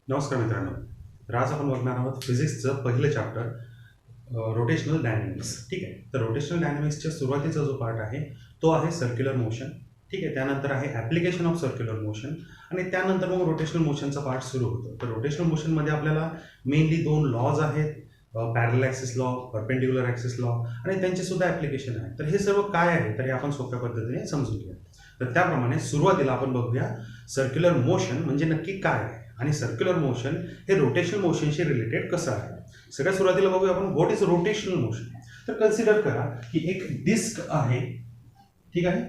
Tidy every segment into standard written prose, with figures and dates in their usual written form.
नमस्कार मित्रांनो. तर आज आपण बघणार आहोत फिजिक्सचं पहिलं चॅप्टर रोटेशनल डायनॅमिक्स. ठीक आहे. तर रोटेशनल डायनॅमिक्सच्या सुरुवातीचा जो पार्ट आहे तो आहे सर्क्युलर मोशन. ठीक आहे. त्यानंतर आहे ॲप्लिकेशन ऑफ सर्क्युलर मोशन आणि त्यानंतर मग रोटेशनल मोशनचा पार्ट सुरू होतो. तर रोटेशनल मोशनमध्ये आपल्याला मेनली दोन लॉज आहेत, parallel axis law, perpendicular axis law आणि त्यांचे सुद्धा ॲप्लिकेशन आहे. तर हे सर्व काय आहे तर हे आपण सोप्या पद्धतीने समजून घेऊया. तर त्याप्रमाणे सुरुवातीला आपण बघूया सर्क्युलर मोशन म्हणजे नक्की काय आहे आणि सर्क्युलर मोशन हे रोटेशनल मोशनशी रिलेटेड कसं आहे. सगळ्यात सुरुवातीला बघूया आपण व्हॉट इज रोटेशनल मोशन. तर कन्सिडर करा की एक डिस्क आहे. ठीक आहे.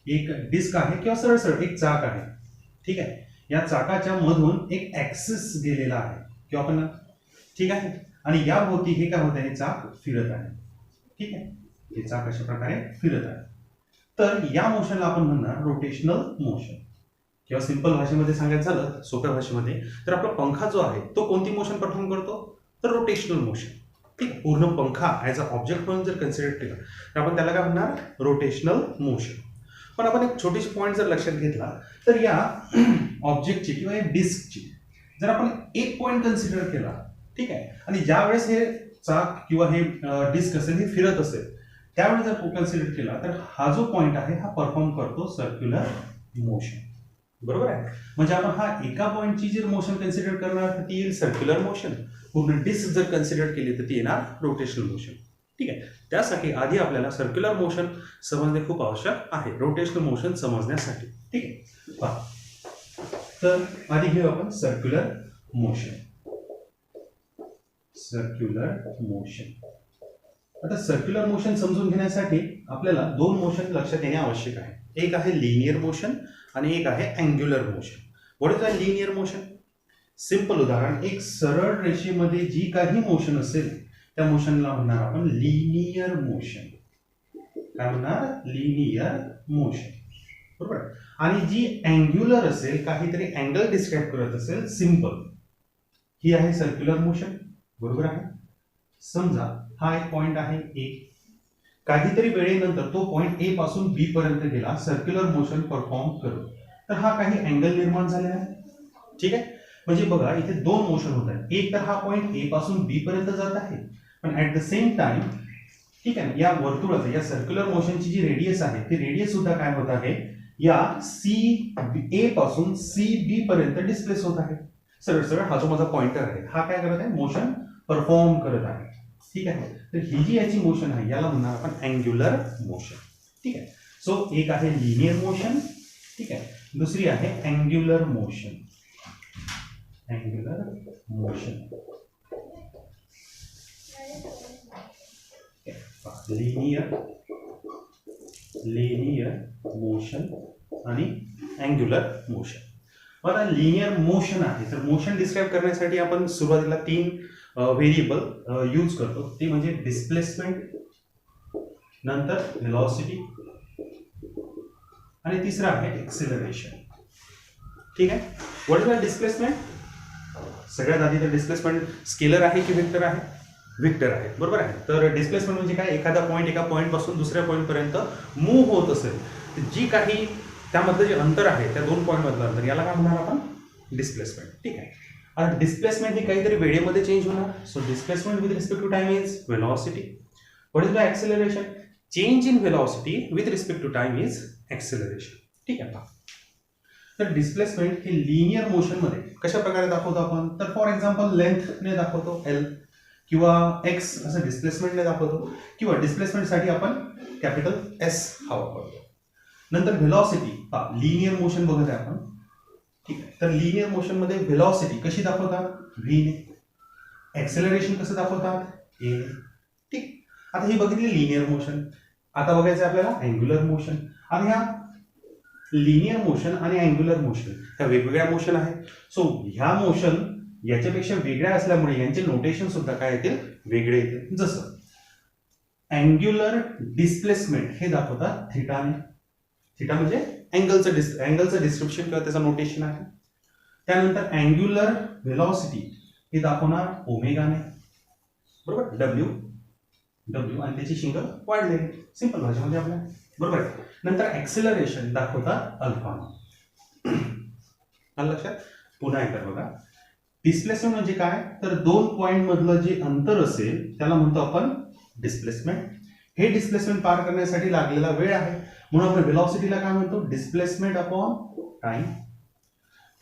एक डिस्क आहे किंवा सरळ सरळ एक चाक आहे. ठीक आहे. या चाकाच्या मधून एक ऍक्सिस गेलेला आहे किंवा आपण ठीक आहे आणि या भोवती हे काय होत आहे, चाक फिरत आहे. ठीक आहे. हे चाक अशा प्रकारे फिरत आहे. तर या मोशनला आपण म्हणणार रोटेशनल मोशन किंवा सिंपल भाषेमध्ये सांगायचं झालं, सोप्या भाषेमध्ये, तर आपला पंखा जो आहे तो कोणती मोशन परफॉर्म करतो तर रोटेशनल मोशन. ठीक आहे. पूर्ण पंखा ॲज अ ऑब्जेक्ट म्हणून जर कन्सिडर केला तर आपण त्याला काय म्हणणार रोटेशनल मोशन. पण आपण एक छोटीशी पॉईंट जर लक्षात घेतला तर या ऑब्जेक्टची किंवा या डिस्कची जर आपण एक पॉईंट कन्सिडर केला, ठीक आहे, आणि ज्या वेळेस हे चाक किंवा हे डिस्क असेल हे फिरत असेल त्यावेळेस जर कन्सिडर केला तर हा जो पॉईंट आहे हा परफॉर्म करतो सर्क्युलर मोशन. बरोबर आहे. म्हणजे आपण हा एका पॉईंटची जर मोशन कन्सिडर करणार तर ती येईल सर्क्युलर मोशन. पूर्ण डिस्क जर कन्सिडर केली तर ती येणार रोटेशनल मोशन. ठीक आहे. त्यासाठी आधी आपल्याला सर्क्युलर मोशन समजणे खूप आवश्यक आहे रोटेशनल मोशन समजण्यासाठी. ठीक आहे. पहा, तर आधी घेऊ आपण सर्क्युलर मोशन. Circular motion. आता सर्क्युलर मोशन समजून घेण्यासाठी आपल्याला दोन मोशन लक्षात येणे आवश्यक आहे. एक आहे लिनियर मोशन आणि एक आहे angular motion. What is a linear motion? Simple उदाहरण, एक सरळ रेषेमध्ये जी काही मोशन असेल त्या मोशनला म्हणणार आपण लिनियर मोशन. काय म्हणणार? Linear motion. बरोबर. आणि जी अँग्युलर असेल, काहीतरी अँगल डिस्क्राईब करत असेल, सिंपल, ही आहे सर्क्युलर मोशन. बरोबर आहे. समजा हा एक पॉइंट आहे ए, काहीतरी वेळेनंतर तो पॉइंट ए पासून बी पर्यंत गेला सर्क्युलर मोशन परफॉर्म करू, तर हा काही अँगल निर्माण झालेला आहे. ठीक आहे. म्हणजे बघा इथे दोन मोशन होत आहेत. एक तर हा पॉइंट ए पासून बी पर्यंत जात आहे, पण ऍट द सेम टाइम, ठीक आहे, या वर्तुळाचं या सर्क्युलर मोशनची जी रेडियस आहे ती रेडियस सुद्धा काय होत आहे, या सी ए पासून सी बी पर्यंत डिस्प्लेस होत आहे. सरळ सरळ हा जो माझा पॉइंटर आहे हा काय करत आहे, मोशन परफॉर्म करत आहे. ठीक आहे. तर ही जी याची मोशन आहे याला म्हणणार आपण अँग्युलर मोशन. ठीक आहे. सो एक आहे लिनियर मोशन, ठीक आहे, दुसरी आहे angular motion. Angular motion. Linear motion आणि अँग्युलर मोशन. आता लिनियर मोशन आहे तर मोशन डिस्क्राईब करण्यासाठी आपण सुरुवातीला तीन व्हेरिएबल यूज करतो. ते म्हणजे डिस्प्लेसमेंट, नंतर व्हेलॉसिटी आणि तिसरा आहे एक्सेलरेशन. ठीक आहे. What is the displacement? सगळ्यात आधी तर डिस्प्लेसमेंट स्केलर आहे की वेक्टर आहे? वेक्टर आहे. बरोबर आहे. तर डिस्प्लेसमेंट म्हणजे काय, एखादा पॉईंट एका पॉईंट पासून दुसऱ्या पॉईंट पर्यंत मूव्ह होत असेल तर जी काही त्यामधलं जे अंतर आहे त्या दोन पॉईंट मधलं अंतर याला काय म्हणणार आपण, डिस्प्लेसमेंट. ठीक आहे. आता डिस्प्लेसमेंट ही काहीतरी वेळेमध्ये चेंज होणार. So displacement with respect to time is velocity. What is the acceleration? Change in velocity with respect to time is acceleration. ठीक आहे. तर डिस्प्लेसमेंट हे लिनियर मोशन मध्ये कशा प्रकारे दाखवतो आपण, तर फॉर एक्झाम्पल लेंथने दाखवतो एल, किंवा एक्स असं डिस्प्लेसमेंटने दाखवतो, किंवा डिस्प्लेसमेंटसाठी आपण कॅपिटल एस हा वापरतो. नंतर व्हेलॉसिटी, लिनियर मोशन बघत आहे आपण. ठीक आहे. तर लिनियर मोशन मध्ये व्हेलॉसिटी कशी दाखवतात, व्ही ने. एक्सेलरेशन कसं दाखवतात, ए ने. ठीक. आता ही बघितली लिनियर मोशन. आता बघायचं आपल्याला अँग्युलर मोशन. आता ह्या लिनियर मोशन आणि अँग्युलर मोशन ह्या वेगवेगळ्या मोशन आहे. सो ह्या मोशन याच्यापेक्षा वेगळ्या असल्यामुळे यांचे नोटेशन सुद्धा काय येतील, वेगळे येतील. जसं अँग्युलर डिस्प्लेसमेंट हे दाखवतात थिटाने. थिटा म्हणजे अँगलचं डिस्क्रिप्शन किंवा त्याचं नोटेशन आहे. त्यानंतर अँग्युलर व्हेलॉसिटी हे दाखवणार ओमेगाने. बरोबर. डब्ल्यू आणि त्याची शिंग वाढलेली. सिंपल भाषेमध्ये आपल्या. बरोबर आहे. नंतर एक्सेलरेशन दाखवतात अल्फा. लक्षात. पुन्हा एकदा बघा, डिस्प्लेसमेंट म्हणजे काय, तर दोन पॉइंट मधलं जे अंतर असेल त्याला म्हणतो आपण डिस्प्लेसमेंट. हे डिस्प्लेसमेंट पार करण्यासाठी लागलेला वेळ आहे, म्हणून आपण व्हेलॉसिटीला काय म्हणतो, डिस्प्लेसमेंट अपॉन टाइम.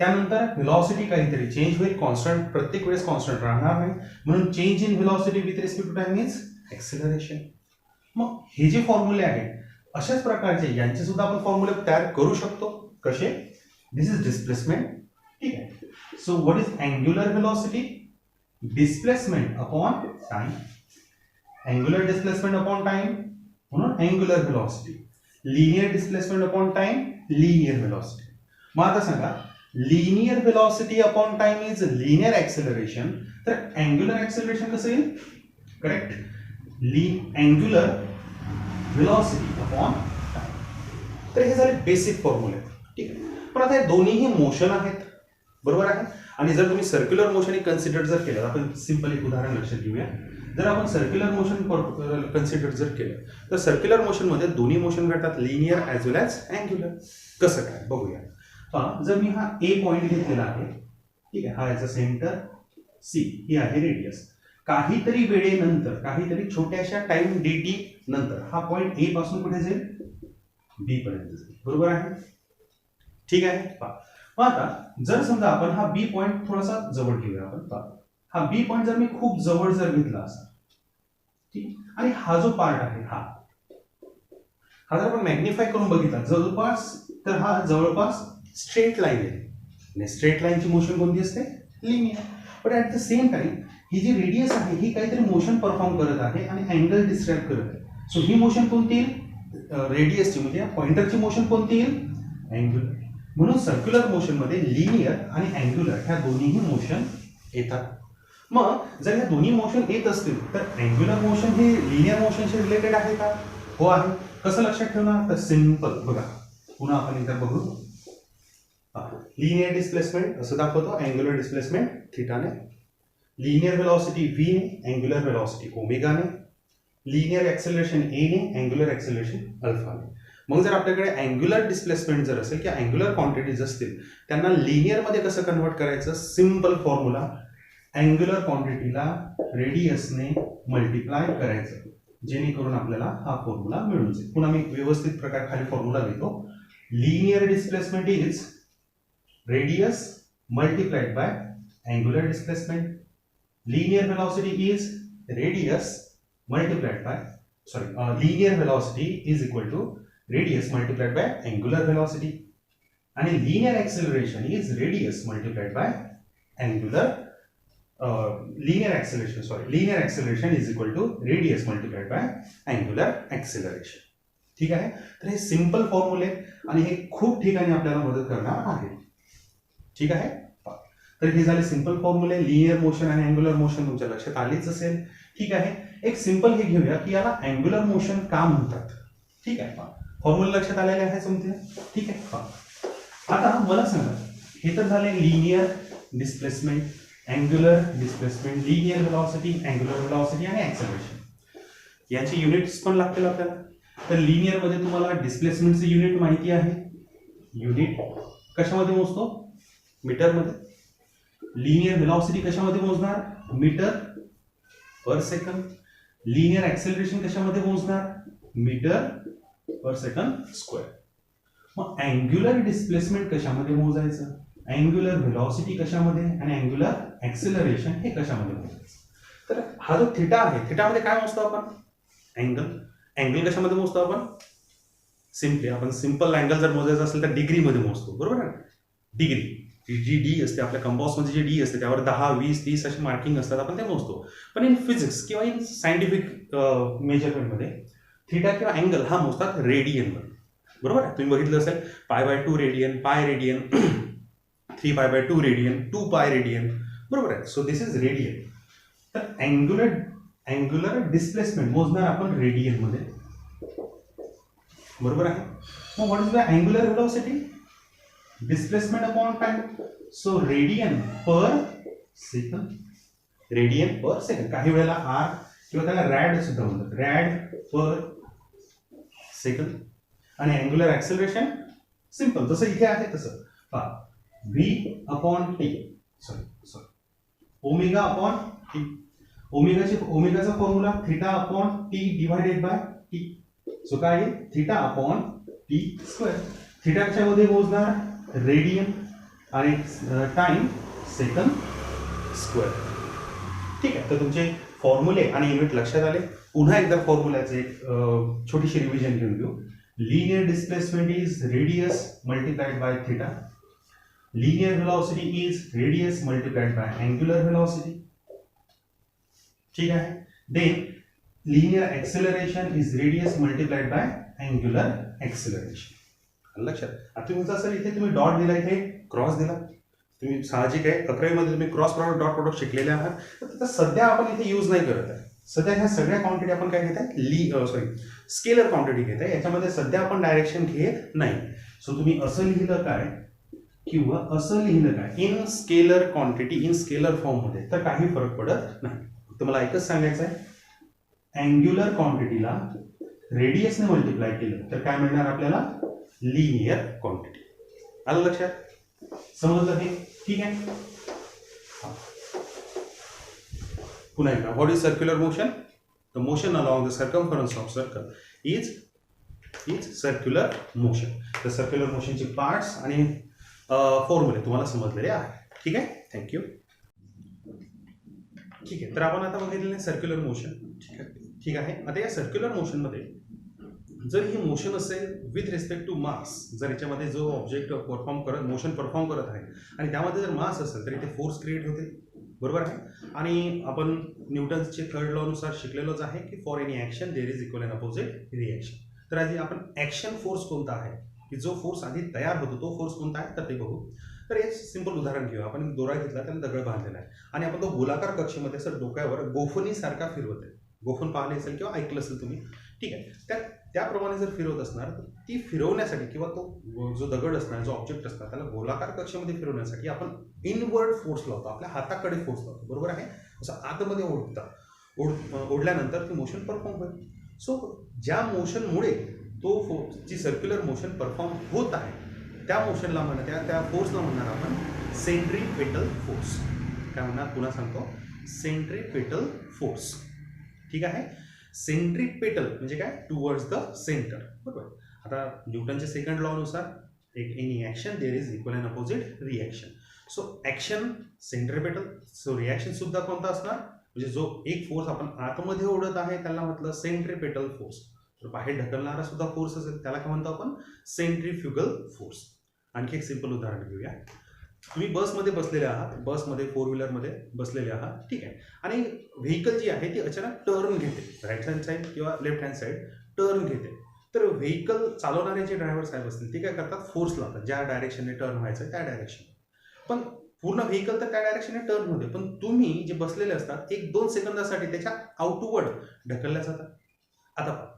त्यानंतर व्हेलॉसिटी काहीतरी चेंज होईल, कॉन्स्टंट प्रत्येक वेळेस कॉन्स्टंट राहणार नाही, म्हणून change in velocity with respect to time is acceleration. मग हे जे फॉर्म्युले आहेत अशाच प्रकारचे यांचे सुद्धा आपण फॉर्म्युले तयार करू शकतो. कसे, दिस इज डिस्प्लेसमेंट, ठीक आहे. So what is angular velocity, displacement upon time. Angular displacement upon time म्हणून angular velocity. Linear displacement upon time, linear velocity. मग आता सांगा, linear velocity upon time is linear acceleration, तर अँग्युलर ऍक्सेलरेशन कसं येईल, correct, angular velocity upon time. तर हे झाले बेसिक फॉर्म्युले, ठीक आहे. पण आता हे दोन्हीही मोशन आहेत, बरोबर आहे. आणि जर तुम्ही सर्क्युलर मोशन कन्सिडर जर केलं, आपण सिंपल एक उदाहरण लक्षात घेऊया. जर आपण सर्क्युलर मोशन कन्सिडर जर केलं तर सर्क्युलर मोशन मध्ये दोन्ही मोशन घडतात, लिनियर ॲज वेल ॲज अँग्युलर. कसं काय बघूया. जर मी हा ए पॉइंट घेतलेला आहे, ठीक आहे, हा याचा सेंटर, सी ही आहे रेडियस, काहीतरी वेळेनंतर काहीतरी छोट्याशा टाइम dt नंतर हा पॉइंट ए पासून कुठे जाईल, बी पर्यंत जाईल, बरोबर आहे, ठीक आहे. मग आता जर समजा आपण हा बी पॉइंट थोडासा जवळ घेऊया आपण. हा बी पॉइंट जर मी खूप जवळ जर घेतला असा, ठीक, आणि हा जो पार्ट आहे हा जर आपण मॅग्निफाय करून बघितला जवळपास, तर हा जवळपास स्ट्रेट लाईन आहे, आणि स्ट्रेट लाईनची मोशन कोणती असते, linear. But at the same time ही जी रेडियस आहे ही काहीतरी मोशन परफॉर्म करत आहे आणि अँगल डिस्क्राईब करत आहे. सो ही मोशन कोणती येईल, रेडियसची, म्हणजे पॉइंटरची मोशन कोणती येईल, अँग्युलर. म्हणून सर्क्युलर मोशन मध्ये लिनियर आणि अँग्युलर ह्या दोन्हीही मोशन येतात. मग जर ह्या दोन्ही मोशन येत असतील तर अँग्युलर मोशन हे लिनियर मोशनशी रिलेटेड आहे का, हो आहे. कसं लक्षात ठेवणार, तर सिंपल बघा, पुन्हा आपण एकदा बघू. लिनियर डिस्प्लेसमेंट असं दाखवतो, अँग्युलर डिस्प्लेसमेंट थीटाने, लिनियर वेलोसिटी v ने, अँग्युलर वेलोसिटी ओमेगा ने, लिनियर एक्सेलरेशन a ने, अँग्युलर एक्सेलरेशन अल्फा ने. मग जर आपल्याकडे अँग्युलर डिस्प्लेसमेंट जर असेल किंवा अँग्युलर क्वांटिटीज असतील त्यांना लिनियर मध्ये कसं कन्वर्ट करायचं, सिंपल फॉर्म्युला, अँग्युलर क्वांटिटीला रेडियसने मल्टिप्लाय करायचं, जेणेकरून आपल्याला हा फॉर्म्युला मिळून जाईल. पुन्हा मी व्यवस्थित प्रकार खाली फॉर्म्युला लिहितो. Linear displacement is radius multiplied by angular displacement. Linear velocity is radius multiplied bye linear velocity is equal to radius multiplied by angular velocity, and linear acceleration is radius multiplied by angular linear acceleration is equal to radius multiplied by angular acceleration. ठीक आहे. तर हे simple फॉर्म्युले आणि हे खूप ठिकाणी आपल्याला मदत करणार आहे, ठीक आहे. तर हे झाले सिंपल फॉर्म्युले. लिनियर मोशन आणि अँग्युलर मोशन तुमच्या लक्षात आलीच असेल, ठीक आहे. एक सिंपल हे घेऊया की याला अँग्युलर मोशन का म्हणतात, ठीक आहे. फॉर्म्युला लक्षात आलेले आहे समजले, ठीक आहे. आता मला सांगा, हे तर झाले linear displacement, angular displacement, linear velocity, angular velocity आणि ऍक्सेलरेशन. याची युनिट्स पण लागतील आपल्याला. तर लिनियर मध्ये तुम्हाला डिस्प्लेसमेंटचे युनिट माहिती आहे, युनिट कशामध्ये मोजतो, मीटर मध्ये. लिनियर वेलोसिटी कशामध्ये मोजणार, metre per second. Linear acceleration कशामध्ये मोजणार, मीटर पर सेकंद स्क्वेअर. मग अँग्युलर डिस्प्लेसमेंट कशामध्ये मोजायचं, अँग्युलर व्हेलॉसिटी कशामध्ये आणि अँग्युलर ऍक्सेलरेशन हे कशामध्ये मोजायचं. तर हा जो थीटा आहे, थीटामध्ये काय मोजतो आपण, अँगल. अँगल कशामध्ये मोजतो आपण, सिम्पली आपण सिंपल अँगल जर मोजायचा असेल तर डिग्री मध्ये मोजतो, बरोबर आहे. डिग्री जी डी असते आपल्या कंपासमध्ये, जे डी असते त्यावर 10, 20, 30 असे मार्किंग असतात, आपण ते मोजतो. पण इन फिजिक्स किंवा इन सायंटिफिक मेजरमेंटमध्ये थीटा किंवा अँगल हा मोजतात रेडियनमध्ये, बरोबर आहे. तुम्ही बघितलं असेल π/2 radian, pi radian, 3π/2 radian, 2π radian, बरोबर आहे. So this is radian. तर अँग्युलर डिस्प्लेसमेंट मोजणार आपण रेडियन मध्ये, बरोबर आहे. मग what is the angular velocity, displacement upon time. So radian per second, radian per second. काही वेळेला आर किंवा त्याला रॅड सुद्धा म्हणतात, रॅड पर सेकंड. आणि अँग्युलर ऍक्सेलरेशन सिंपल जसं इथे आहे तसं, v upon t, sorry omega upon t. ओमेगाचा formula theta upon t divided by t. So काय आहे theta upon T square. Theta कशामध्ये मोजणार रेडियन आणि टाइम सेकंड स्क्वेअर. ठीक आहे. तर तुमचे फॉर्म्युले आणि युनिट लक्षात आले. पुन्हा एकदा फॉर्म्युल्याचे एक छोटीशी रिव्हिजन घेऊन घेऊ. Linear displacement is radius multiplied by theta. Linear velocity is radius multiplied by angular velocity. ठीक आहे. Then linear acceleration is radius multiplied by angular acceleration. लक्षात. आता तुम्ही असेल इथे तुम्ही डॉट दिला, इथे क्रॉस दिला. तुम्ही साहजिक आहे 11वी मध्ये तुम्ही क्रॉस प्रॉडक्ट डॉट प्रॉडक्ट शिकलेले आहात. तर सध्या आपण इथे यूज नाही करत आहे. सध्या ह्या सगळ्या क्वांटिटी आपण काय घेत आहे स्केलर क्वांटिटी घेत आहे. याच्यामध्ये सध्या आपण डायरेक्शन घेत नाही. सो तुम्ही असं लिहिलं काय किंवा असं लिहिलं काय in scalar quantity in scalar form मध्ये तर काही फरक पडत नाही. फक्त मला एकच सांगायचं आहे अँग्युलर क्वांटिटीला रेडियसने मल्टिप्लाय केलं तर काय मिळणार आपल्याला लिनियर क्वांटिटी. आलं लक्षात. समजलं हे. ठीक आहे. पुन्हा एकदा what is circular motion. The motion along the circumference of circle is circular motion. तर सर्क्युलर मोशनचे पार्ट्स आणि फॉर्म्युले तुम्हाला समजलेले आहेत. ठीक आहे. थँक्यू. ठीक आहे. तर आपण आता बघितलेलं सर्क्युलर मोशन. ठीक आहे. आता या सर्क्युलर मोशनमध्ये जर ही मोशन असेल विथ रिस्पेक्ट टू मास, जर याच्यामध्ये जो ऑब्जेक्ट मोशन परफॉर्म करत आहे आणि त्यामध्ये जर मास असेल तर इथे फोर्स क्रिएट होते. बरोबर आहे. आणि आपण न्यूटन्सचे थर्ड लॉ नुसार शिकलेलोच आहे की for any action there is equal and opposite reaction. तर आधी आपण ऍक्शन फोर्स कोणता आहे की जो फोर्स आधी तयार होतो तो फोर्स कोणता आहे तर ते बघू. तर एक सिंपल उदाहरण घेऊ. आपण दोरा घेतला त्याला दगड बांधलेला आहे आणि आपण तो गोलाकार कक्षेमध्ये असं डोक्यावर गोफणी सारखा फिरवत आहे. गोफण पाहिले असेल किंवा ऐकलं असेल तुम्ही. ठीक आहे. त्याप्रमाणे जर फिरवत असणार तर ती फिरवण्यासाठी किंवा तो जो दगड असणार जो ऑब्जेक्ट असणार त्याला गोलाकार कक्षेमध्ये फिरवण्यासाठी आपण इनवर्ड फोर्स लावतो. आपल्या हाताकडे फोर्स लावतो. बरोबर आहे. असं आतमध्ये ओढल्यानंतर ती मोशन परफॉर्म होईल. सो ज्या मोशनमुळे तो जी सर्क्युलर मोशन परफॉर्म होत आहे त्या मोशनला त्या फोर्सला म्हणणार आपण सेंट्रीपेटल फोर्स. काय म्हणणार पुन्हा सांगतो सेंट्रीपेटल फोर्स. ठीक आहे. सेंट्रीपेटल म्हणजे काय टुवर्ड्स द सेंटर. बरोबर. आता न्यूटनच्या सेकंड लॉ नुसार any action there is equal and opposite reaction. So action centripetal. So reaction सुद्धा कोणता असणार म्हणजे जो एक फोर्स आपण आतमध्ये ओढत आहे त्याला म्हटलं सेंट्रीपेटल फोर्स. तर बाहेर ढकलणारा सुद्धा फोर्स असेल त्याला काय म्हणतो आपण सेंट्रीफ्युगल फोर्स. आणखी एक सिंपल उदाहरण घेऊया. तुम्ही बसमध्ये बसलेले आहात. बसमध्ये फोर व्हीलरमध्ये बसलेले आहात. ठीक आहे. आणि व्हेकल जी आहे ती अचानक टर्न घेते. राईट हँड साईड किंवा लेफ्ट हँड साईड टर्न घेते. तर व्हेकल चालवणारे जे ड्रायव्हर साहेब असतील ते काय करतात फोर्स लावतात ज्या डायरेक्शनने टर्न व्हायचं त्या डायरेक्शन. पण पूर्ण व्हेकल तर त्या डायरेक्शनने टर्न होते पण तुम्ही जे बसलेले असतात 1-2 सेकंदासाठी त्याच्या आउटवर्ड ढकलल्या जातात. आता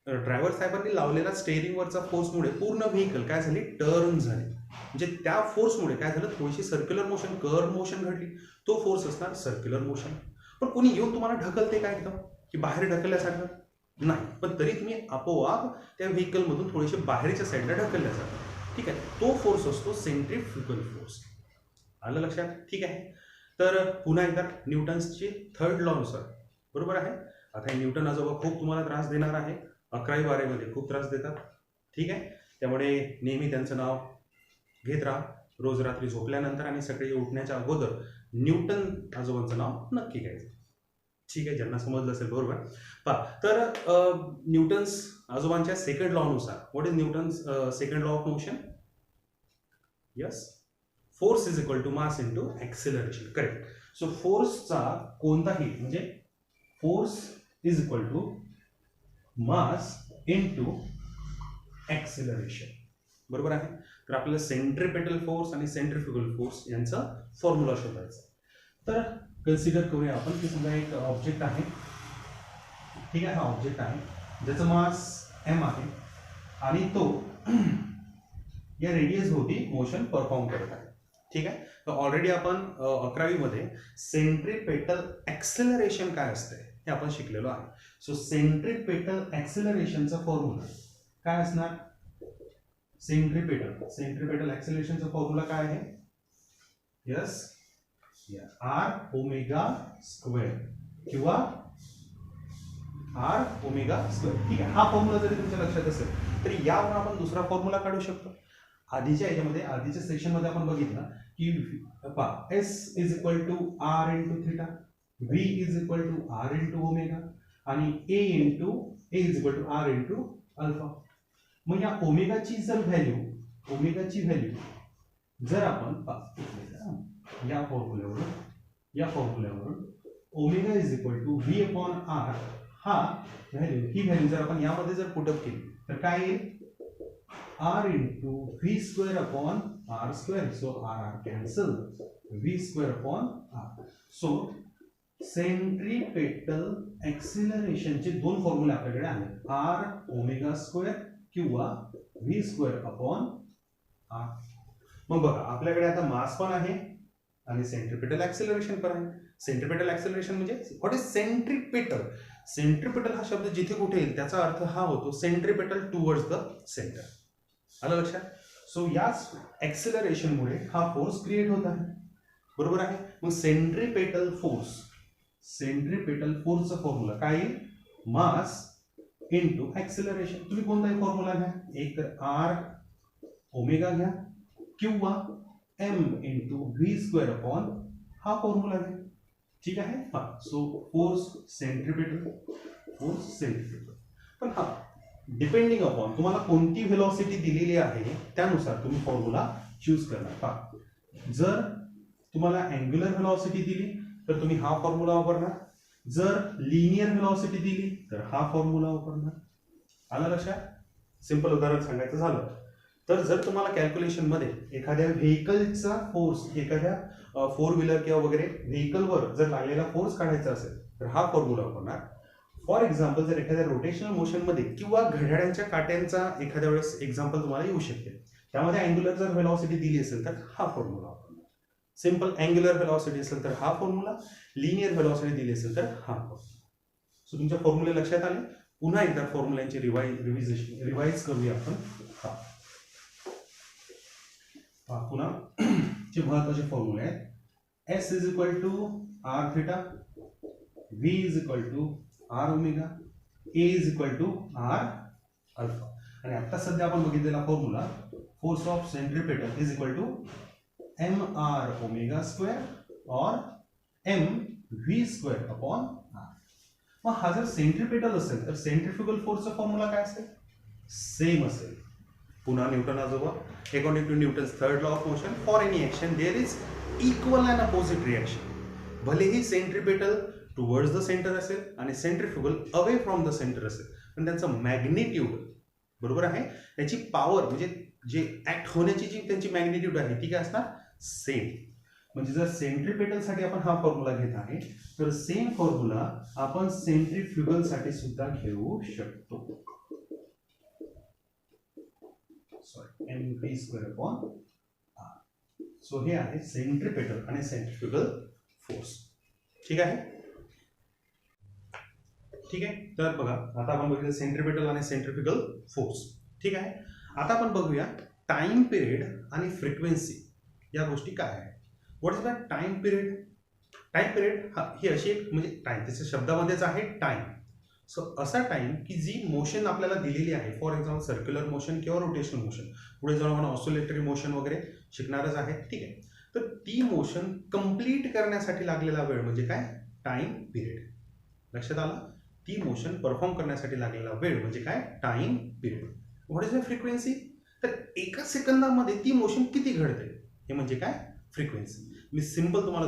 ड्रायव्हर साहेबांनी लावलेला स्टेअरिंगवरचा फोर्समुळे पूर्ण व्हेकल काय झाली टर्न झाली. म्हणजे त्या फोर्समुळे काय झालं थोडीशी सर्क्युलर मोशन कर्व मोशन घडली. तो फोर्स असणार सर्क्युलर मोशन. पण कोणी येऊन तुम्हाला ढकलते काय एकदम की बाहेर ढकलल्यासारखं नाही. पण तरी तुम्ही आपोआप त्या व्हेकलमधून थोडेसे बाहेरच्या साईडला ढकलल्या जातात. ठीक आहे. तो फोर्स असतो सेंट्रीफ्युगल फोर्स. आलं लक्षात. ठीक आहे. तर पुन्हा एकदा न्यूटन्सचे थर्ड लॉ नुसार. बरोबर आहे. आता हे न्यूटन आजोबा खूप तुम्हाला त्रास देणार आहे. 11वी 12वीमध्ये खूप त्रास देतात. ठीक आहे. त्यामुळे नेहमी त्यांचं नाव घेत राहा. रोज रात्री झोपल्यानंतर आणि सकाळी उठण्याच्या अगोदर न्यूटन आजोबांचं नाव नक्की घ्यायचं. ठीक आहे. ज्यांना समजलं असेल. बरोबर. पहा तर न्यूटन्स आजोबांच्या सेकंड लॉ नुसार what is Newton's second law of motion. Yes force is equal to mass into acceleration. Correct. So फोर्सचा कोणताही म्हणजे force is equal to mass into acceleration. बरोबर आहे. तर आपल्याला सेंट्रीपेटल फोर्स आणि सेंट्रीफ्युगल फोर्स यांचा फॉर्म्युला शोधायचा. तर कन्सिडर करूया आपण की समजा एक ऑब्जेक्ट आहे. ठीक आहे. हा ऑब्जेक्ट आहे ज्याचं मास m आहे आणि तो या रेडियस भोवती मोशन परफॉर्म करत आहे. ठीक आहे. तर ऑलरेडी आपण 11वी मध्ये सेंट्रीपेटल ऍक्सेलरेशन काय असते हे आपण शिकलेलो आहे. सो सेंट्रीपेटल ऍक्सेलरेशनचा फॉर्म्युला काय असणार. सेंट्रीपेटल ऍक्सेलरेशनचा फॉर्म्युला काय आहे. यस आर ओमेगा स्क्वेअर किंवा आर ओमेगा स्क्वेअर. ठीक आहे, हा फॉर्म्युला जरी तुमच्या लक्षात असेल तरी यावरून आपण दुसरा फॉर्म्युला काढू शकतो. आधीच्या याच्यामध्ये आधीच्या सेशनमध्ये आपण बघितलं की s is equal to r into theta, v is equal to r into omega आणि a is equal to r into alpha. मग या ओमेगाची व्हॅल्यू जर आपण या फॉर्म्युल्यावरून omega is equal to v upon r ही व्हॅल्यू जर आपण यामध्ये जर पुटअप केली तर काय येईल, r into V square upon r square. So r cancel, v square upon R. So centripetal ऍक्सिलरेशनचे दोन फॉर्म्युले आपल्याकडे आले, आर ओमेगा स्क्वेअर किंवा व्ही स्क्वेअर अपॉन आर. मग बघा आपल्याकडे आता मास पण आहे आणि सेंट्रीपेटल ऍक्सिलरेशन पण आहे. सेंट्रीपेटल ऍक्सिलरेशन म्हणजे व्हॉट इज सेंट्रीपेटल. सेंट्रीपेटल हा शब्द जिथे कुठे येईल त्याचा अर्थ हा होतो सेंट्रीपेटल टुवर्ड्स द सेंटर. आलं लक्षात. सो याच ऍक्सिलरेशनमुळे हा फोर्स क्रिएट होत आहे, बरोबर आहे. मग सेंट्रीपेटल फोर्सचा फॉर्म्युला काय येईल, मास इंटू ऍक्सिलरेशन. तुम्ही कोणताही फॉर्म्युला घ्या, एक तर आर ओमेगा घ्या किंवा M into V square upon हा फॉर्म्युला घ्या. ठीक आहे. So force centripetal. पण डिपेंडिंग अपॉन तुम्हाला कोणती व्हेलॉसिटी दिलेली आहे त्यानुसार तुम्ही फॉर्म्युला चूज करणार. जर तुम्हाला अँग्युलर व्हेलॉसिटी दिली तर तुम्ही हा फॉर्म्युला वापरणार, जर लिनियर व्हेलॉसिटी दिली तर हा फॉर्म्युला वापरणार. आलं लक्षात. सिंपल उदाहरण सांगायचं झालं तर जर तुम्हाला कॅल्क्युलेशन मध्ये एखाद्या व्हेकलचा फोर्स, एखाद्या फोर व्हीलर किंवा वगैरे व्हेकलवर जर लागलेला फोर्स काढायचा असेल तर हा फॉर्म्युला वापरणार. फॉर एक्झाम्पल जर एखाद्या रोटेशनल मोशन मध्ये किंवा घड्याळाच्या काट्यांचा एखाद्या वेळेस एक्झाम्पल तुम्हाला येऊ शकते, त्यामध्ये अँग्युलर जर व्हेलॉसिटी दिली असेल तर हा फॉर्म्युला वापरणार. सिंपल अँग्युलर व्हेलॉसिटी असेल तर हा फॉर्म्युला, लिनियर व्हेलॉसिटी दिली असेल तर हा फॉर्म्युला. सो तुमच्या फॉर्म्युले लक्षात आले. पुन्हा एकदा फॉर्म्युलांची रिवाइज करूया आपण. पुन्हा जे महत्वाचे फॉर्म्युले आहेत, s is equal to r theta, v is equal to r omega, a is equal to r alpha. आणि आता सध्या आपण बघितलेला formula force of centripetal is equal to m r omega square और m V square upon r. मग हा जर centripetal असेल तर सेंट्रिफ्युगल फोर्सचा फॉर्म्युला काय असेल, सेम असेल. पुन्हा न्यूटन आजोबा, according to Newton's third law of motion, for any action there is equal and opposite reaction. भलेही सेंट्रीपेटल टुवर्ड्स द सेंटर असेल आणि centrifugal away from the centre असेल, पण त्यांचं मॅग्निट्यूड, बरोबर आहे, त्याची पॉवर म्हणजे जे ऍक्ट होण्याची जी त्यांची मॅग्निट्यूड आहे ती काय असणार, सेम. म्हणजे जर सेंट्रीपेटल साठी आपण हा फॉर्म्युला घेत आहे तर सेम फॉर्म्युला आपण सेंट्रिफ्युगल साठी सुद्धा घेऊ शकतो. Sorry, M V square upon R. So हे आहे सेंट्रीपेटल आणि सेंट्रिफ्युगल फोर्स. ठीक आहे. ठीक आहे. तर बघा आता आपण बघूया सेंट्रीपेटल आणि सेंट्रिफ्युगल फोर्स. ठीक आहे. आता आपण बघूया टाइम पिरियड आणि फ्रिक्वेन्सी या गोष्टी काय आहेत. What is the time period. Time period ही अशी एक म्हणजे टाइम त्याच्या शब्दामध्येच आहे टाइम. सो असा टाइम की जी मोशन आपल्याला दिलेली आहे, फॉर एक्झाम्पल सर्क्युलर मोशन किंवा रोटेशनल मोशन, पुढे जाऊन आपण ऑसिलेटरी मोशन वगैरे शिकणारच आहे. ठीक आहे. तर ती मोशन कंप्लीट करण्यासाठी लागलेला वेळ म्हणजे काय, टाइम पिरियड. लक्षात आलं. ती मोशन परफॉर्म करण्यासाठी लागलेला वेळ म्हणजे काय, time period. What is the frequency. तर एका सेकंदामध्ये ती मोशन किती घडते हे म्हणजे काय, फ्रिक्वेन्सी. मी सिंपल तुम्हाला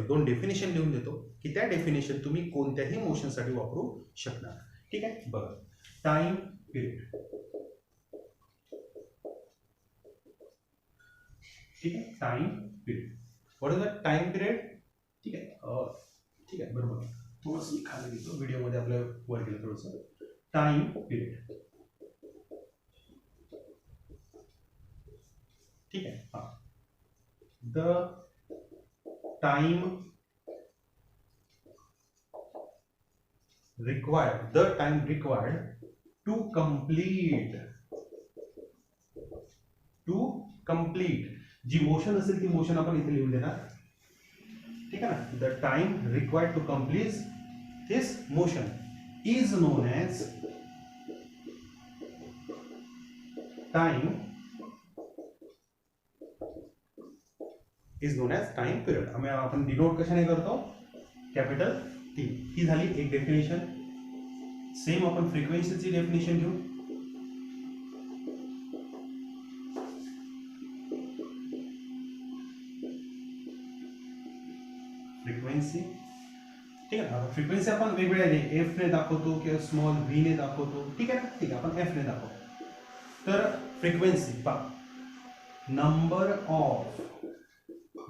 दोन डेफिनेशन लिहून देतो की त्या डेफिनेशन तुम्ही कोणत्याही मोशनसाठी वापरू शकणार. ठीक आहे. बघा, टाइम पिरियड. ठीक आहे. Time period. What is the time period. ठीक आहे. ठीक आहे, बरोबर. थोडंसं मी खाली घेतो, व्हिडिओमध्ये आपल्या वर गेलं थोडंसं. Time period. ठीक आहे. हा, the time required to complete जी मोशन असेल ती मोशन आपण इथे लिहून देणार. ठीक है ना. The time required to complete this motion is known as time time period. आपण डिनोट कशाने करतो, कॅपिटल टी. ही झाली एक डेफिनेशन. सेम आपण फ्रिक्वेन्सीची डेफिनेशन घेऊ. फ्रिक्वेन्सी, ठीक आहे. फ्रिक्वेन्सी आपण वेगवेगळ्या एफ ने दाखवतो किंवा स्मॉल व्ही ने दाखवतो, ठीक आहे ना. ठीक आहे, आपण एफ ने दाखवतो. तर फ्रिक्वेन्सी पहा,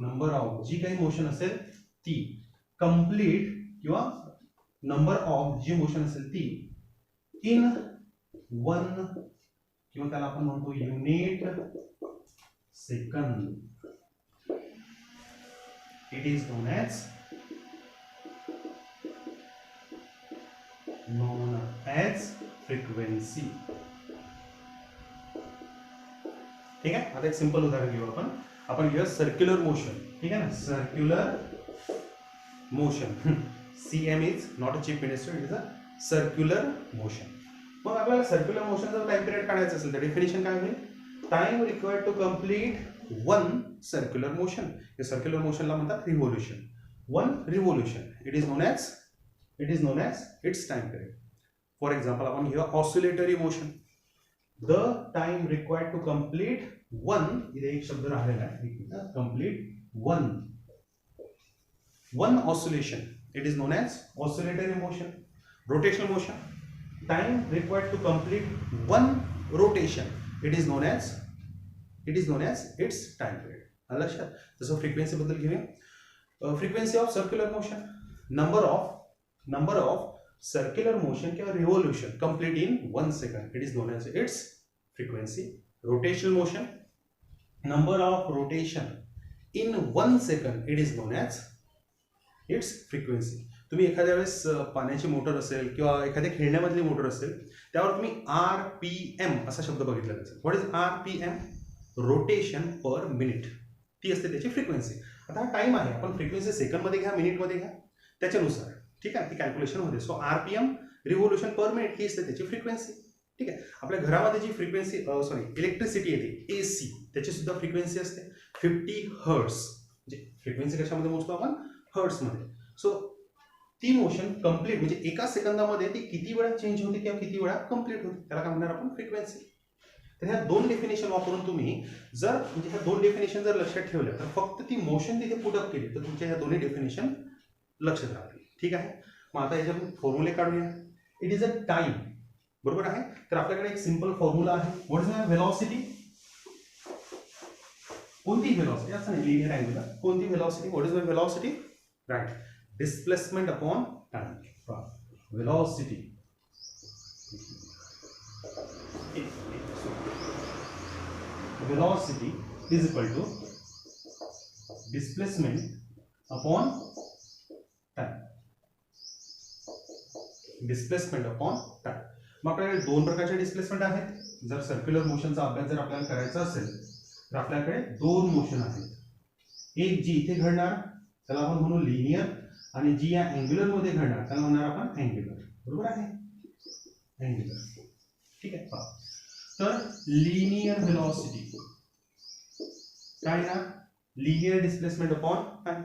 नंबर ऑफ जी काही मोशन असेल ती कंप्लीट किंवा नंबर ऑफ जी मोशन असेल ती इन वन किंवा त्याला आपण म्हणतो unit second, it is known as frequency. ठीक आहे. आता एक सिंपल उदाहरण घेऊ आपण घेऊया सर्क्युलर मोशन. ठीक आहे ना, circular motion. CM is not a chief minister, it is a circular motion. मग आपल्याला सर्क्युलर मोशनचा टाइम पिरियड काढायचा असेल तर डेफिनेशन काय होईल, time required to complete one circular motion. या सर्क्युलर मोशनला म्हणतात revolution. One revolution it is known as its time period. For example आपण घेऊया oscillatory motion. The time required to complete one, इथे एक शब्द राहिलेला आहे, complete one oscillation, it is known as oscillatory motion. Rotational motion, time required to complete one rotation, it is known as its time period. आलं लक्षात. तसं frequency बद्दल घेऊया. Frequency of circular motion, number of circular motion किंवा revolution complete in 1 second, it is known as its frequency. Rotational motion, number of rotation in 1 second, it is known as its frequency. तुम्ही एखाद्या वेळेस पाण्याची motor असेल किंवा एखाद्या खेळण्यामधली motor असेल त्यावर तुम्ही RPM असा शब्द बघितला असेल. What is RPM? Rotation per minute. ती असते त्याची फ्रिक्वेन्सी. आता हा टाइम आहे, आपण फ्रिक्वेन्सी सेकंडमध्ये घ्या, मिनिटमध्ये घ्या, त्याच्यानुसार, ठीक आहे, ती कॅल्क्युलेशन होते. So RPM revolution per minute ही असते त्याची फ्रिक्वेन्सी. ठीक आहे. आपल्या घरामध्ये जी फ्रिक्वेन्सी इलेक्ट्रिसिटी येते AC, त्याची सुद्धा फ्रिक्वेन्सी असते 50 हर्ट्स. म्हणजे फ्रिक्वेन्सी कशामध्ये मोजतो आपण, हर्ट्समध्ये. सो ती मोशन कंप्लीट म्हणजे एका सेकंदामध्ये ती किती वेळा चेंज होते किंवा किती वेळा कंप्लीट होते त्याला काय म्हणणार आपण, फ्रिक्वेन्सी. तर ह्या दोन डेफिनेशन वापरून तुम्ही जर म्हणजे ह्या दोन डेफिनेशन जर लक्षात ठेवल्या तर फक्त ती मोशन तिथे पुट अप केली तर तुमच्या ह्या दोन्ही डेफिनेशन लक्षात राहतील. ठीक आहे. मग आता याच्यातून फॉर्म्युले काढूया. इट इज अ टाइम, बरोबर आहे. तर आपल्याकडे एक सिंपल फॉर्म्युला आहे. What is velocity? कोणती व्हेलॉसिटी, असं नाही लिनियर अँग्युलर, कोणती velocity? What is velocity? Right, displacement upon time. Velocity is equal to displacement upon time. Displacement upon time. मग आपल्याकडे दोन प्रकारचे डिस्प्लेसमेंट आहेत. जर सर्क्युलर मोशनचा अभ्यास जर आपल्याला करायचा असेल तर आपल्याकडे दोन मोशन आहेत. एक जी इथे घडणार त्याला आपण म्हणू लिनियर, आणि जी या अँग्युलर मध्ये घडणार त्याला म्हणणार आपण अँग्युलर. बरोबर आहे, अँग्युलर. ठीक आहे. तर लिनियर व्हेलॉसिटी काय ना, लिनियर डिस्प्लेसमेंट अपॉन टाइम.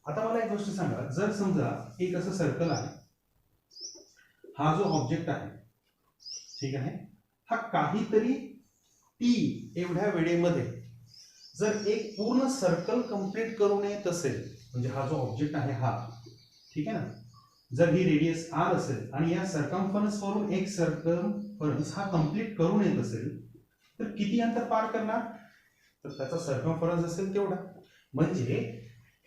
आता मला एक गोष्ट सांगा, जर समजा एक असं सर्कल आहे, हा जो ऑब्जेक्ट आहे, ठीक आहे, हा काहीतरी टी एवढ्या वेळेमध्ये जर एक पूर्ण सर्कल कंप्लीट करून येत असेल, म्हणजे हा जो ऑब्जेक्ट आहे हा, ठीक आहे ना, जर ही रेडियस r असेल आणि या सर्कम्फरन्स वरून एक सर्कम्फरन्स हा कंप्लीट करून येत असेल तर किती अंतर पार करणार, तर त्याचा सर्कम्फरन्स असेल तेवढा. म्हणजे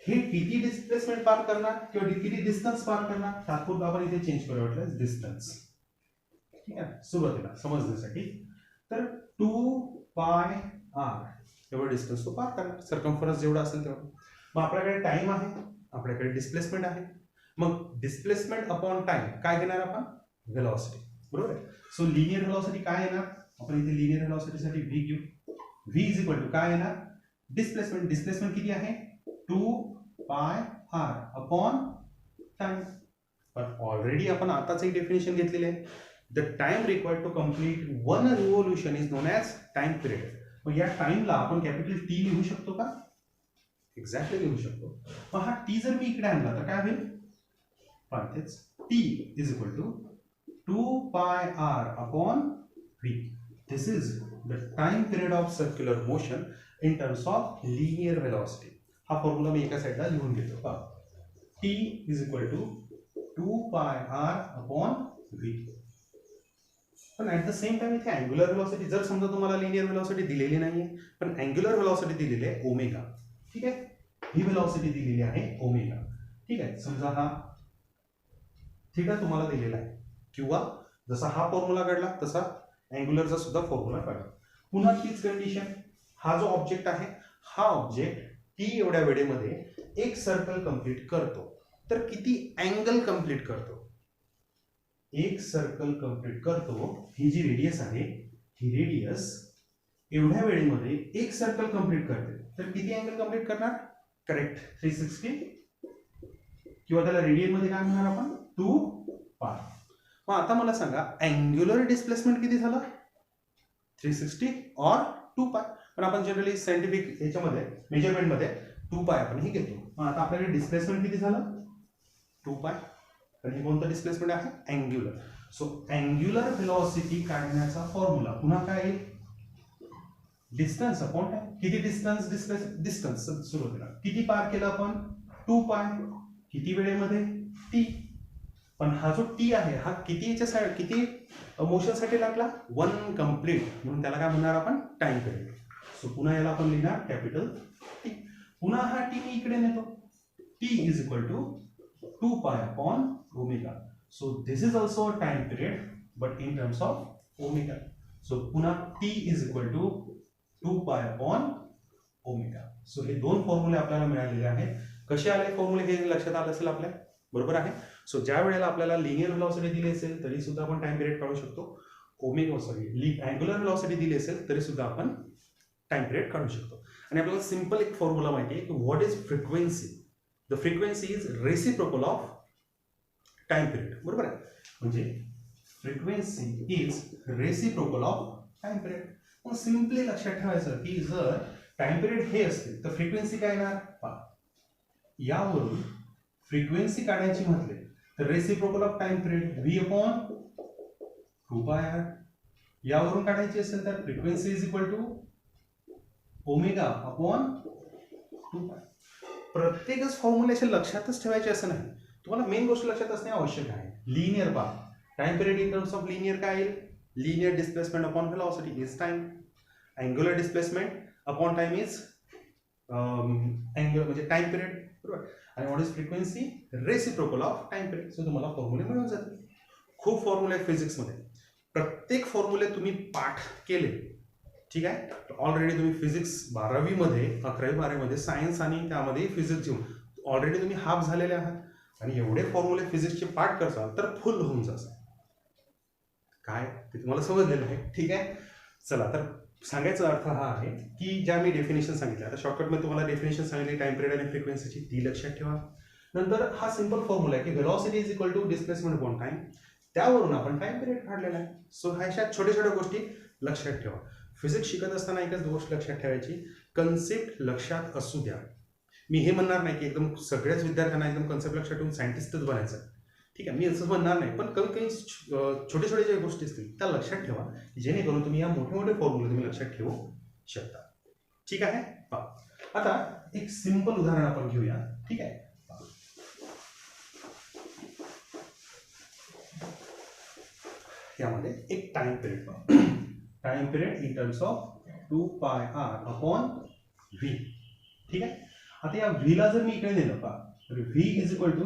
हे किती डिस्प्लेसमेंट पार करणार किंवा किती डिस्टन्स पार करणार, तात्पुरतं आपण इथे चेंज करू वाटलं डिस्टन्स. ठीक आहे, सुरुवातीला समजण्यासाठी. तर 2πr एवढं डिस्टन्स तो पार करणार, सर्कम्फरन्स जेवढा असेल तेवढं. मग आपल्याकडे टाइम आहे, आपल्याकडे डिस्प्लेसमेंट आहे. मग डिस्प्लेसमेंट अपॉन टाइम काय घेणार आपण, व्हेलॉसिटी. बरोबर आहे. सो लिनियर व्हेलॉसिटी काय येणार, आपण इथे लिनियर व्हेलॉसिटीसाठी v घेऊ. v इज इक्वल टू काय येणार, डिस्प्लेसमेंट. डिस्प्लेसमेंट किती आहे, 2 पाय आर अपॉन टाइम. पण ऑलरेडी आपण आताच एक डेफिनेशन घेतलेली आहे. The time required to complete one revolution is known as time period. मग या टाइमला आपण कॅपिटल टी लिहू शकतो का? एक्झॅक्टली लिहू शकतो. मग हा टी जर मी इकडे आणला तर काय होईल? पण तेच T is equal to 2 pi r upon v. This is the time period of circular motion in terms of linear velocity. हा फॉर्म्युला मी एका साईडला लिहून घेतो का. T is equal to 2 pi r upon v. पण ऍट द सेम टाइम इथे angular velocity, जर समजा तुम्हाला लिनियर वेलॉसिटी दिलेली नाहीये पण अँग्युलर वेलॉसिटी दिलेली आहे ओमेगा. ठीक आहे, ही वेलॉसिटी दिलेली आहे ओमेगा. ठीक आहे, समजा हा थीटा तुम्हाला दिलेला आहे किंवा जसा हा फॉर्म्युला काढला तसा अँग्युलरचा सुद्धा फॉर्म्युला काढला. पुन्हा तीच कंडिशन. हा जो ऑब्जेक्ट आहे हा ऑब्जेक्ट टी एवढ्या वेळेमध्ये एक सर्कल कंप्लीट करतो तर किती अँगल कंप्लीट करतो? एक सर्कल कंप्लीट करतो. ही जी रेडियस आहे ही रेडियस एवढ्या वेळेमध्ये एक सर्कल कंप्लीट करते तर किती अँगल कंप्लीट करणार? करेक्ट, 360. किंवा त्याला रेडियन मध्ये काय म्हणणार आपण? 2 पाय. मग आता मला सांगा अँग्युलर डिस्प्लेसमेंट किती झालं? 360 और 2 पाय. पण आपण जनरली सायंटिफिक याच्यामध्ये मेजरमेंट मध्ये 2 पाय आपण ही घेतो. मग आता आपल्याकडे डिस्प्लेसमेंट किती झालं? 2 पाय. तर हे कोणतं डिस्प्लेसमेंट आहे? अँग्युलर. सो अँग्युलर व्हेलॉसिटी काढण्याचा फॉर्म्युला पुन्हा काय आहे? Distance upon time. किती डिस्टन्स? डिस्टन्स सुरुवातीला किती पार केलं आपण? 2 पाय. किती वेळेमध्ये? टी. पण हा जो टी आहे हा किती किती मोशनसाठी लागला? 1 कंप्लीट. म्हणून त्याला काय म्हणणार आपण? Time period. सो पुन्हा याला आपण लिहिणार कॅपिटल टी. पुन्हा हा टी मी इकडे नेतो. T is equal to 2 pi upon omega. So this is also a time period but in terms of omega. So पुन्हा t is equal to 2 pi upon omega. So हे दोन फॉर्म्युले आपल्याला मिळालेले आहेत. कसे आले फॉर्म्युले हे लक्षात आलं असेल आपल्या, बरोबर आहे. सो ज्या वेळेला आपल्याला लिनियर वेलॉसिटी दिली असेल तरी सुद्धा आपण टाइम पिरियड काढू शकतो. ओमेगा सॉरी अँग्युलर वेलॉसिटी दिली असेल तरी सुद्धा आपण टाइम पिरियड काढू शकतो. आणि आपल्याला सिंपल एक फॉर्म्युला माहिती आहे की what is frequency. The frequency is reciprocal of time period. बरोबर आहे. म्हणजे frequency is reciprocal of time period. मग सिंपली लक्षात ठेवायचं की जर टाइम पिरियड हे असते तर फ्रिक्वेन्सी काय येणार? यावरून फ्रिक्वेन्सी काढायची म्हटले तर reciprocal of time period v upon 2 pi r. यावरून काढायची असेल तर frequency is equal to omega upon 2 pi. प्रत्येकच फॉर्म्युलेशन लक्षातच ठेवायचे असं नाही. तुम्हाला मेन गोष्ट लक्षात असणे आवश्यक आहे. Linear path time period in terms of linear काय येईल? Linear displacement upon velocity is time. Angular displacement upon time is angular म्हणजे टाइम पिरियड. बरोबर. आणि what is frequency? Reciprocal of time period. So तुम्हाला फॉर्म्युले मिळून जातील. खूप फॉर्म्युले आहेत फिजिक्समध्ये. प्रत्येक फॉर्म्युले तुम्ही पाठ केले, ठीक आहे. ऑलरेडी तुम्ही फिजिक्स 12वी मध्ये 11वी 12वी मध्ये सायन्स आणि त्यामध्ये फिजिक्स घेऊन ऑलरेडी तुम्ही हाफ झालेले आहात आणि एवढे फॉर्म्युले फिजिक्सचे पाठ करसाल तर फुल होऊन जासाल. काय ते तुम्हाला समजलेलं आहे, ठीक आहे. चला तर सांगायचा अर्थ हा आहे की ज्या मी डेफिनेशन सांगितलं, आता शॉर्टकटमध्ये तुम्हाला डेफिनेशन सांगितली टाइम पिरियड आणि फ्रिक्वेन्सीची, ती लक्षात ठेवा. नंतर हा सिंपल फॉर्म्युला आहे की velocity is equal to displacement upon time. त्यावरून आपण टाइम पिरियड काढलेला आहे. सो ह्या छोट्या छोट्या गोष्टी लक्षात ठेवा. फिजिक्स शिकत असताना एकच गोष्ट लक्षात ठेवायची, कन्सेप्ट लक्षात असू द्या. मी हे म्हणणार नाही की एकदम सगळ्याच विद्यार्थ्यांना एकदम कन्सेप्ट लक्षात ठेवून सायंटिस्टच बनायचं, ठीक आहे. मी असं म्हणणार नाही, पण काही काही छोटे छोटे ज्या गोष्टी असतील त्या लक्षात ठेवा जेणेकरून तुम्ही या मोठे मोठे फॉर्म्युले तुम्ही लक्षात ठेवू शकता, ठीक आहे. आता एक सिंपल उदाहरण आपण घेऊया, ठीक आहे. यामध्ये एक टाइम पिरियड पाहू. Time period in terms of 2 pi r upon V, ठीक आहे. आता या व्हीला जर मी इकडे नेलं पहा तर V is equal to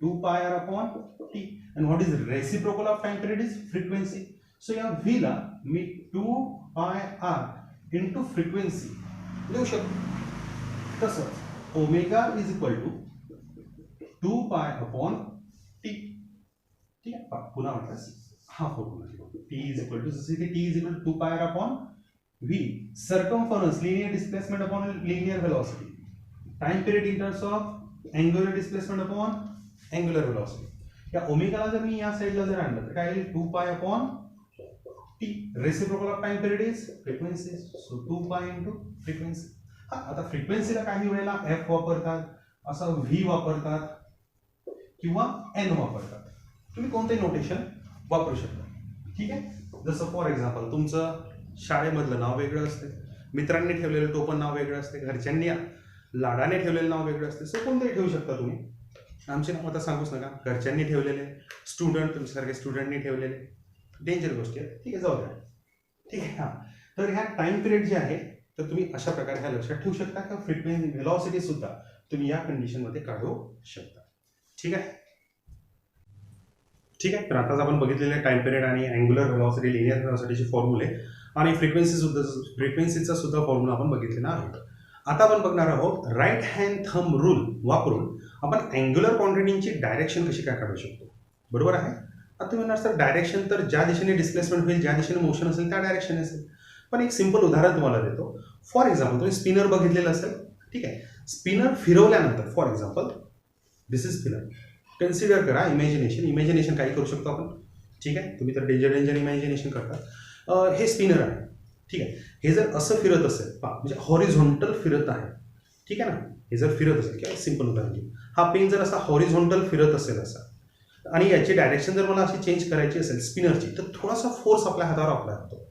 2 pi r upon t. And what is reciprocal of time period is frequency. So या व्हीला मी 2 पाय आर इंटू फ्रिक्वेन्सी लिहू शकतो. तसंच omega is equal to 2 pi upon T, ठीक आहे. पुन्हा म्हटलं हा formula t is equal to, जसे की t is equal to 2 pi upon v, circumference linear displacement upon linear velocity. Time period in terms of angular displacement upon angular velocity. या ओमेगाला जर मी या साईडला जर आणलं तर काय येईल 2 pi upon T. Reciprocal of time period is frequency, so 2 pi into frequency. आता फ्रिक्वेन्सीला काही वेळेला एफ वापरतात, असं व्ही वापरतात किंवा एन वापरतात. तुम्ही कोणतेही नोटेशन वापरू शकता. ठीक आहे. जसं फॉर एक्झाम्पल तुमचं शाळेमधलं नाव वेगळं असते, मित्रांनी ठेवलेलं टोपण नाव वेगळं असते, घरच्यांनी लाडाने ठेवलेलं नाव वेगळं असते. सो कोणतंही ठेवू शकता तुम्ही. आमचे नाव आता सांगूच नका. घरच्यांनी ठेवलेले, स्टुडंट तुमच्यासारखे स्टुडंटनी ठेवलेले, डेंजर गोष्टी आहेत. ठीक आहे, जाऊ द्या. ठीक आहे. हां, तर ह्या टाइम पिरियड जे आहे तर तुम्ही अशा प्रकारे ह्या लक्षात ठेवू शकता का फ्रिक्वेन्सी व्हेलॉसिटी सुद्धा तुम्ही या कंडिशनमध्ये काढू शकता. ठीक आहे. ठीक आहे. तर आताच आपण बघितलेले टाइम पिरियड आणि अँग्युलर व्हेलॉसिटी, लिनियर व्हेलॉसिटीचे फॉर्म्युले आणि फ्रिक्वेन्सीचा सुद्धा फॉर्म्युला आपण बघितलेला आहे. आता आपण बघणार आहोत राईट हँड थंब रूल वापरून आपण अँग्युलर क्वांटिटीची डायरेक्शन कशी काय काढू शकतो. बरोबर आहे. आता तुम्ही म्हणणार सर डायरेक्शन तर ज्या दिशेने डिस्प्लेसमेंट होईल, ज्या दिशेने मोशन असेल त्या डायरेक्शन असेल. पण एक सिंपल उदाहरण तुम्हाला देतो. फॉर एक्झाम्पल तुम्ही स्पिनर बघितलेलं असेल. ठीक आहे. स्पिनर फिरवल्यानंतर for example this is spinner. Consider करा इमॅजिनेशन काही करू शकतो आपण. ठीक आहे. तुम्ही तर डेंजर इमॅजिनेशन करता. हे स्पिनर आहे. ठीक आहे. हे जर असं फिरत असेल म्हणजे हॉरिझॉन्टल फिरत आहे. ठीक आहे ना. हे जर फिरत असेल किंवा सिंपल उदाहरण घेऊ, हा पेन जर असा हॉरिझॉन्टल फिरत असेल असा आणि याची डायरेक्शन जर मला अशी चेंज करायची असेल स्पिनरची, तर थोडासा फोर्स आपल्या हातावर अप्लाय होतो.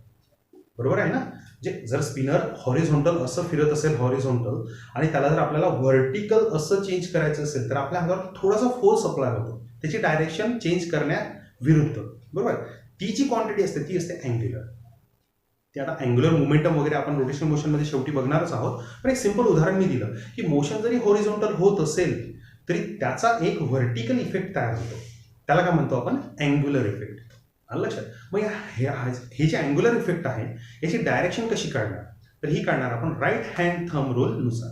बरोबर आहे ना. जे जर स्पिनर हॉरिझॉन्टल असं फिरत असेल हॉरिझॉन्टल आणि त्याला जर आपल्याला व्हर्टिकल असं चेंज करायचं असेल तर आपल्या हातावर थोडासा फोर्स अप्लाय होतो, त्याची डायरेक्शन चेंज करण्याविरुद्ध. बरोबर. ती जी क्वांटिटी असते ती असते अँग्युलर. ते आता अँग्युलर मोमेंटम वगैरे आपण रोटेशनल मोशनमध्ये शेवटी बघणारच आहोत. पण एक सिंपल उदाहरण मी दिलं की मोशन जरी हॉरिझॉन्टल होत असेल तरी त्याचा एक व्हर्टिकल इफेक्ट तयार होतो. त्याला काय म्हणतो आपण अँग्युलर इफेक्ट. आलं लक्षात. मग हे जे अँग्युलर इफेक्ट आहे याची डायरेक्शन कशी काढणार, तर ही काढणार आपण राईट हँड थंब रूल नुसार.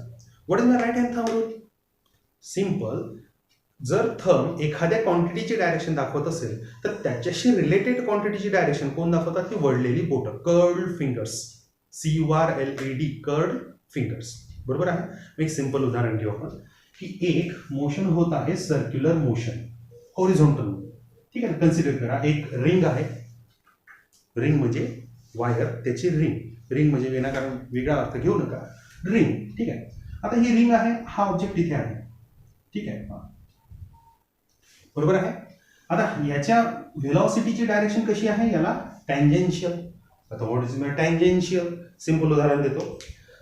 What is my right hand thumb rule? Simple. जर थंब एखाद्या क्वांटिटीची डायरेक्शन दाखवत असेल तर त्याच्याशी रिलेटेड क्वांटिटीची डायरेक्शन कोण दाखवतात? ती वळलेली बोटं, curled fingers. CURLED, curled fingers. बरोबर आहे. एक सिंपल उदाहरण घेऊ आपण की एक मोशन होत आहे सर्क्युलर मोशन हॉरिझॉन्टल. ठीक आहे. कन्सिडर करा एक रिंग आहे. रिंग म्हणजे वायर, त्याची रिंग म्हणजे विनाकारण वेगळा अर्थ घेऊ नका. रिंग. ठीक आहे. आता ही रिंग आहे, हा ऑब्जेक्ट इथे आहे. ठीक आहे. बरोबर आहे. आता याच्या व्हेलॉसिटीची डायरेक्शन कशी आहे? याला टँजेन्शियल. आता what is my tangential? Simple उदाहरण देतो.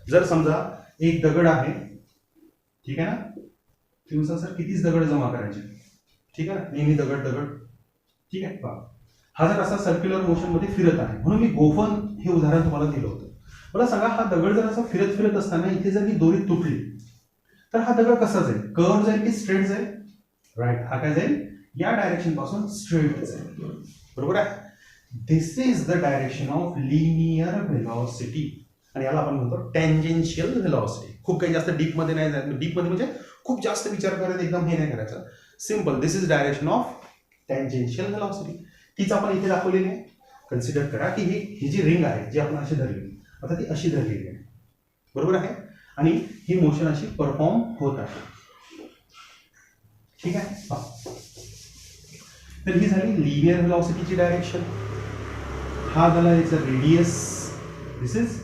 जर समजा एक दगड आहे. ठीक आहे ना. तुम्ही सर कितीच दगड जमा करायचे. ठीक आहे ना. नेहमी दगड. ठीक आहे. हा जर असा सर्क्युलर मोशन मध्ये फिरत आहे म्हणून मी गोफन हे उदाहरण तुम्हाला दिलं होतं. मला सांगा हा दगड जर असा फिरत असताना इथे जर ही दोरी तुटली तर हा दगड कसा जाईल? कर्व जाईल की स्ट्रेट जाईल? राईट. हा काय जाईल? या डायरेक्शन पासून स्ट्रेट जाईल. बरोबर आहे. This is the direction of linear velocity आणि याला आपण म्हणतो टँजेन्शियल व्हेलॉसिटी. खूप काही जास्त डीपमध्ये नाही जायचं. डीपमध्ये म्हणजे खूप जास्त विचार करत एकदम हे नाही करायचं. Simple. This is direction of tangential velocity. तीच आपण इथे दाखवलेली आहे. कन्सिडर करा की ही जी रिंग आहे जी आपण अशी धरलेली, आता ती अशी धरलेली आहे. बरोबर आहे. आणि ही मोशन अशी परफॉर्म होत आहे. ठीक आहे. तर ही झाली लिनियर व्हेलॉसिटीची डायरेक्शन. हा झाला याचा रेडियस. This is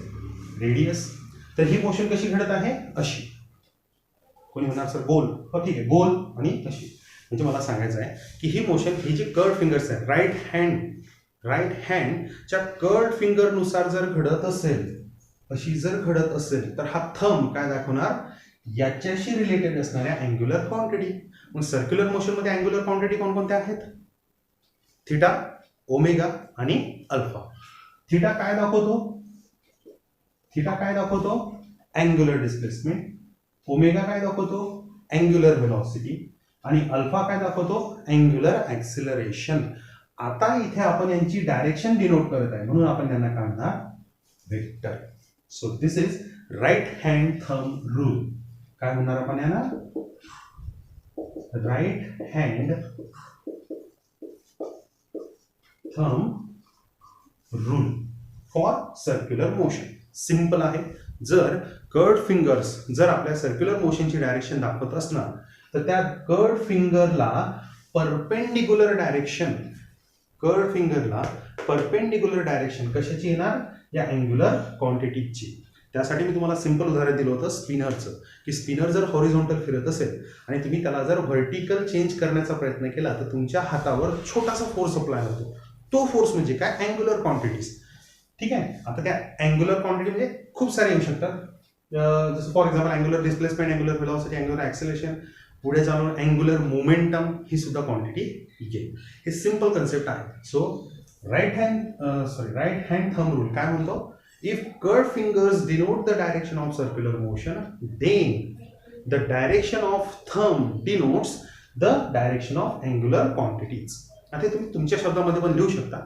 radius. तर ही मोशन कशी घडत आहे? अशी. कोणी म्हणणार सर गोल. हो ठीक आहे. गोल आणि अशी. म्हणजे मला सांगायचं आहे की ही मोशन ही जी कर्ड फिंगर्स आहे राईट हँडच्या कर्ड फिंगरनुसार जर घडत असेल, अशी जर घडत असेल तर हा थंब काय दाखवणार? याच्याशी रिलेटेड असणाऱ्या अँग्युलर क्वांटिटी. मग सर्क्युलर मोशनमध्ये अँग्युलर क्वांटिटी कोणकोणत्या आहेत? थिटा, ओमेगा आणि अल्फा. थिटा काय दाखवतो? Angular displacement. ओमेगा काय दाखवतो? Angular velocity. आणि अल्फा काय दाखवतो? Angular acceleration. आता इथे आपण यांची डायरेक्शन डिनोट करत आहे म्हणून आपण त्यांना काय म्हणणार? Vector. So this is right hand thumb rule. काय म्हणणार आपण यांना? Right hand thumb rule for circular motion. Simple आहे. जर कर्ड फिंगर्स जर आपल्या सर्क्युलर मोशनची डायरेक्शन दाखवत असणार तर त्या कर्ड फिंगरला परपेंडिक्युलर डायरेक्शन, कर्ड फिंगरला परपेंडिक्युलर डायरेक्शन कशाची येणार, या अँग्युलर क्वांटिटीची. त्यासाठी मी तुम्हाला सिंपल उदाहरण दिलं होतं स्पिनरचं, की स्पिनर जर हॉरिझॉन्टल फिरत असेल आणि तुम्ही त्याला जर व्हर्टिकल चेंज करण्याचा प्रयत्न केला तर तुमच्या हातावर छोटासा फोर्स अप्लाय होतो. तो फोर्स म्हणजे काय, अँग्युलर क्वांटिटीज. ठीक आहे. आता त्या अँग्युलर क्वांटिटी म्हणजे खूप सारे येऊ शकतात. जसं for example angular displacement, angular velocity, angular acceleration, पुढे जाऊन अँग्युलर मोमेंटम ही सुद्धा क्वांटिटी येईल. हे सिंपल कन्सेप्ट आहे. So right hand thumb rule काय म्हणतो, if curled fingers denote the direction of circular motion then the direction of thumb denotes the direction of angular quantities. आता तुम्ही तुमच्या शब्दामध्ये पण लिहू शकता.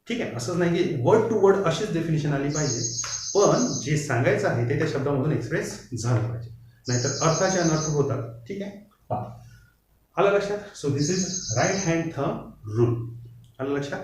ठीक आहे. असंच नाही की वर्ड टू वर्ड अशीच डेफिनेशन आली पाहिजे, पण जे सांगायचं आहे ते त्या शब्दामधून एक्सप्रेस झालं पाहिजे, नाहीतर अर्थाचे अनर्थ होतात. ठीक आहे. आलं लक्षात. So this is right hand thumb rule. आलं लक्षात.